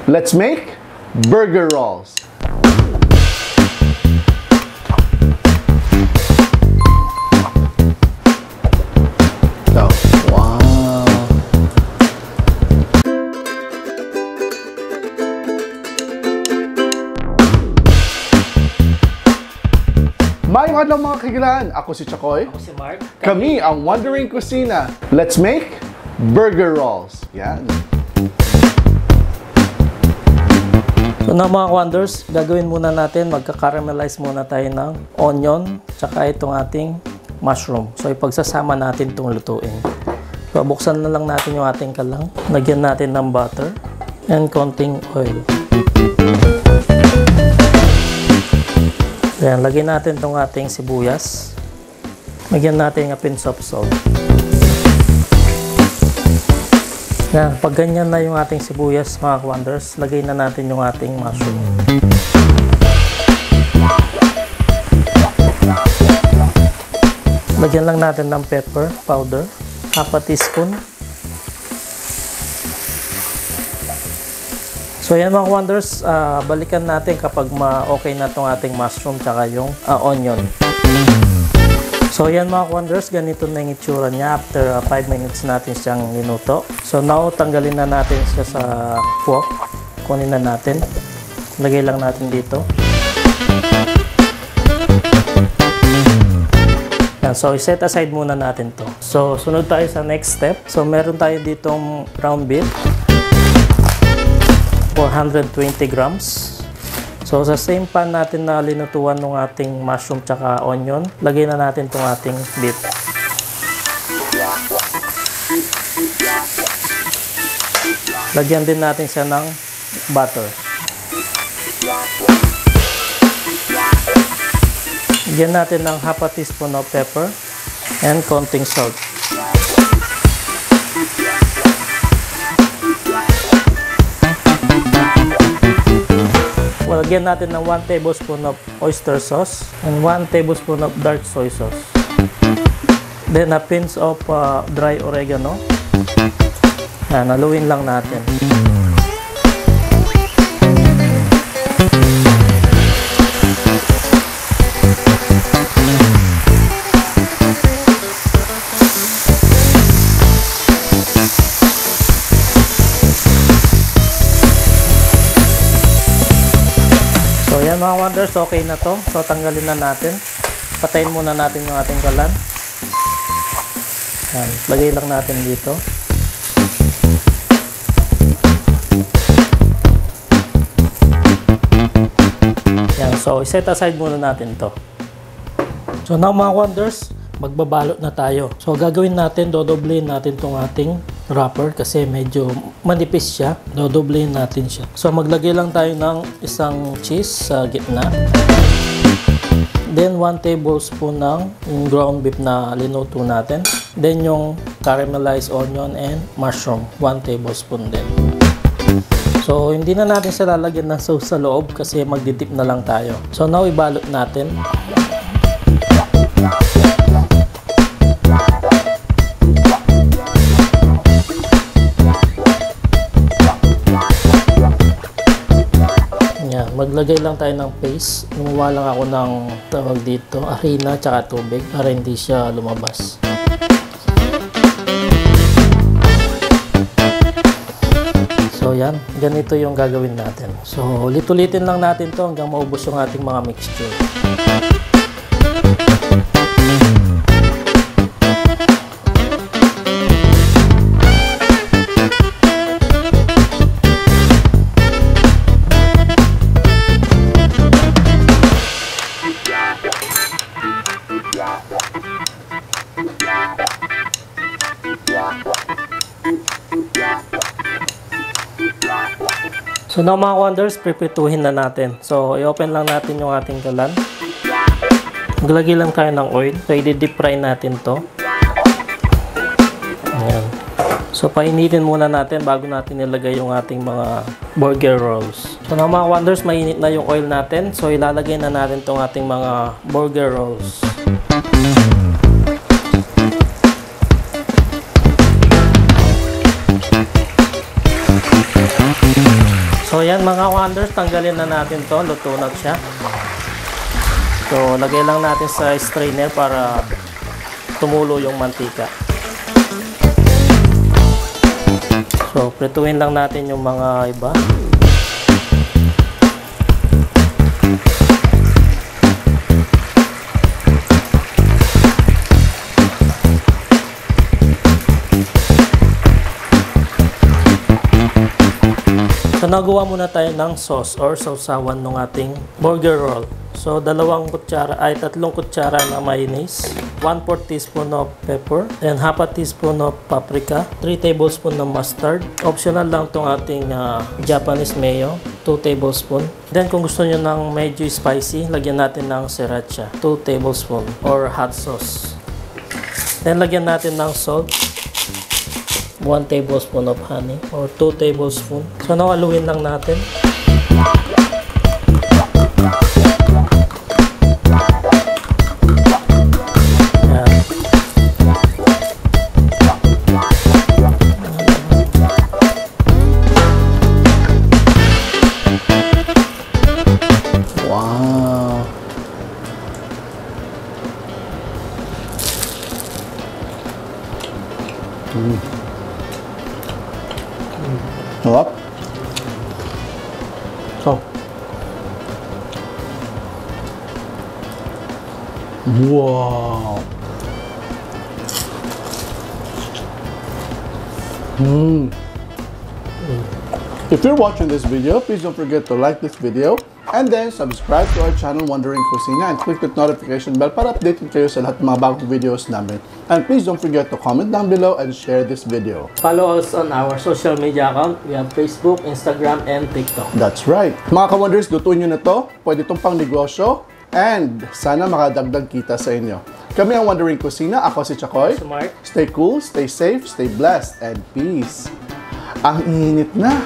Let's make burger rolls. So, wow. May mga mga kagilaan. Ako si Chakoy. Ako si Mark. Kami ang Wondering Kusina. Let's make burger rolls. Yan. So na mga wonders, gagawin muna natin, magka-caramelize muna tayo ng onion, tsaka itong ating mushroom. So ipagsasama natin itong lutuin. So buksan na lang natin yung ating kalang. Lagyan natin ng butter and konting oil. Ayan, lagyan natin itong ating sibuyas. Lagyan natin a pinch of salt. Yan, pag ganyan na yung ating sibuyas mga wonders, lagay na natin yung ating mushroom. Lagyan lang natin ng pepper powder, half a teaspoon. So yan mga wonders, balikan natin kapag okay na itong ating mushroom tsaka yung onion. So yan mga wonders, ganito na yung itsura niya after 5 minutes natin siyang minuto. So now, tanggalin na natin siya sa wok. Kunin na natin. Lagay lang natin dito. Yan, so set aside muna natin to. So sunod tayo sa next step. So meron tayo ditong ground beef. 420 grams. So sa same pan natin na linutuan ng ating mushroom tsaka onion, lagay na natin itong ating beef. Lagyan din natin siya ng butter. Lagyan natin ng half a teaspoon of pepper and konting salt. Lagyan natin ng 1 tablespoon of oyster sauce and 1 tablespoon of dark soy sauce. Then a pinch of dry oregano. Yan, haluin lang natin. So yan mga wonders, okay na to. So tanggalin na natin. Patayin muna natin yung ating kalan. Yan, lagay lang natin dito. Yan, so set aside muna natin to. So now mga wonders, magbabalot na tayo. So gagawin natin, dodoblein natin tong ating wrapper kasi medyo manipis siya. Dodoblein natin siya. So maglagay lang tayo ng isang cheese sa gitna. Then 1 tablespoon ng ground beef na linuto natin. Then yung caramelized onion and mushroom, 1 tablespoon din. So hindi na natin siya lalagyan ng sauce sa loob kasi magdidip na lang tayo. So now ibalot natin. Maglagay lang tayo ng paste. Gumawa lang ako ng tawag dito, harina tsaka tubig para hindi siya lumabas. So yan, ganito yung gagawin natin. So ulit-ulitin lang natin to hanggang maubos yung ating mga mixture. So now mga wonders, prepituhin na natin. So i-open lang natin yung ating kalan. Maglagay lang tayo ng oil. So i-deep fry natin to. Ayan. So painitin muna natin bago natin ilagay yung ating mga burger rolls. So now mga wonders, mainit na yung oil natin. So ilalagay na natin tong ating mga burger rolls. So So yan mga wonders, tanggalin na natin to, luto na siya. So lagay lang natin sa strainer para tumulo yung mantika. So prituin lang natin yung mga iba. So nagawa muna tayo ng sauce or sausawan ng ating burger roll. So 3 kutsara na mayonnaise, 1/4 teaspoon of pepper, and half a teaspoon of paprika, 3 tablespoon ng mustard. Optional lang tong ating Japanese mayo, 2 tablespoon. Then kung gusto nyo ng medyo spicy, lagyan natin ng sriracha, 2 tablespoon or hot sauce. Then lagyan natin ng salt, 1 tablespoon of honey or 2 tablespoon. So nawaluin lang natin. Ayan. Wow. Sarap. So. Wow. If you're watching this video, please don't forget to like this video and then subscribe to our channel Wandering Kusina and click that notification bell para updated kayo sa lahat ng mga bagong videos namin. And please don't forget to comment down below and share this video. Follow us on our social media account. We have Facebook, Instagram, and TikTok. That's right. Mga ka-wonders, lutuin nyo na to. Pwede itong pang negosyo and sana makadagdag kita sa inyo. Kami ang Wandering Kusina. Ako si Chakoy. Smart. Stay cool, stay safe, stay blessed, and peace. Ang init na.